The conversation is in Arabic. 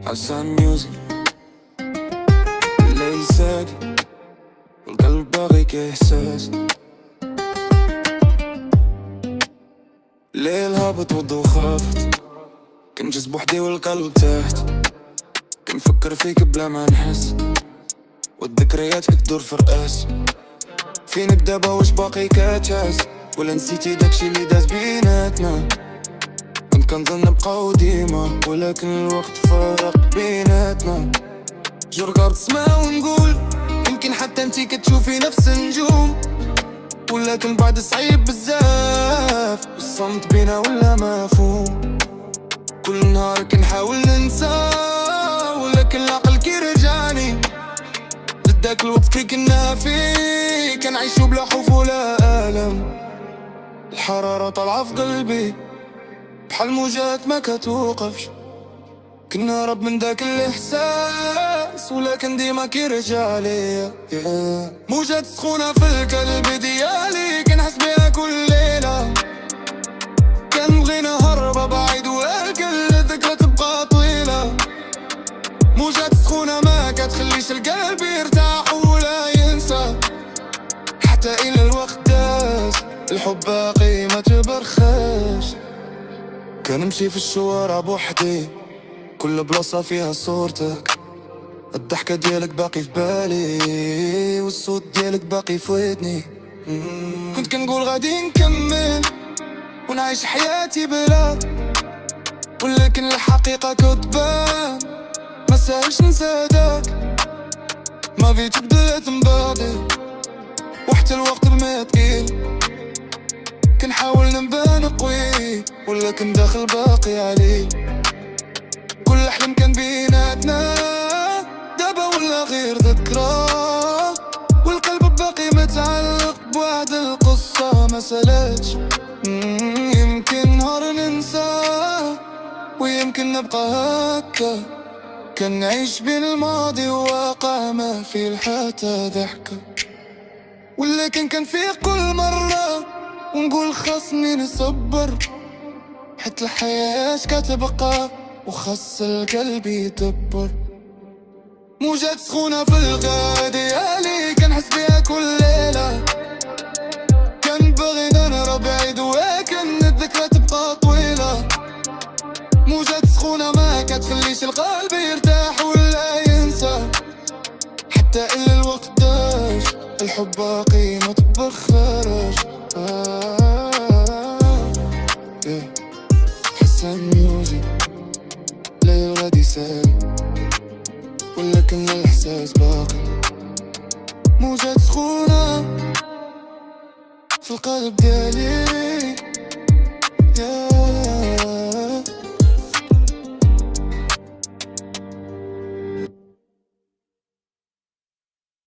حسن ميوزك. الليل ساكن والقلب باغيك إحساس. الليل هابط والضو خافت، كنجز بوحدي والقلب تحت. كنفكر فيك بلا ما نحس، والذكريات كتدور في رأس. فينك دابا واش باقي كتحس، ولا نسيتي داكشي اللي داز بيناتنا؟ كنت كنظن نبقاو ديما، ولكن الوقت فرق بيناتنا. جو رقابت سما ونقول يمكن حتى انتي كتشوفي نفس النجوم، ولكن بعد صعيب بزاف، والصمت بينا ولا مفهوم. كل نهار كنحاول ننسى، ولكن العقل كيرجعني لداك الوقت كي كنا فيه. كنعيشو بلا خوف ولا ألم، الحرارة طالعة في قلبي بحال موجات ما كتوقفش. كنا رب من داك الإحساس، ولكن ديما كيرجع ليا. موجات سخونة في القلب ديالي، كنحس بيها كل ليلة. كنبغي نهرب بعيد، ولكن الذكرى تبقى طويلة. موجات سخونة ما كتخليش القلب يرتاح ولا ينسى، حتى إلا الوقت داز الحب باقي ما تبرخاش. كنمشي في الشوارع بوحدي، كل بلاصة فيها صورتك. الضحكة ديالك باقي في بالي، والصوت ديالك باقي في ودني. كنت كنقول غادي نكمل ونعيش حياتي بلا، ولكن الحقيقة كتبان ما ساهلش ننسى داك. ما في تبدلت من بعدي، وحتى الوقت بما تقيل. كنحاول نبان قوي، ولكن داخل باقي عليه. كل حلم كان بيناتنا دابا ولا غير ذكرى، والقلب باقي متعلق بوعد القصة ما سالتش. يمكن نهار ننساه، ويمكن نبقى هكا. كنعيش بين الماضي وواقع ما في حتى ضحكة، ولكن كان في كل مرة ونقول خاصني نصبر، حتى الحياة كتبقى وخاص القلب يدبر. موجات سخونة في القلب ديالي، كنحس بيها كل ليلة. كنبغي نهرب بعيد، ولكن الذكرى تبقى طويلة. موجات سخونة ما كتخليش القلب يرتاح ولا ينسى، حتى إلا الوقت داش الحب باقي ما تبخرش. حسن ميوزك. ليل غادي سالي، ولكن الإحساس باقي. موجات سخونة في القلب ديالي.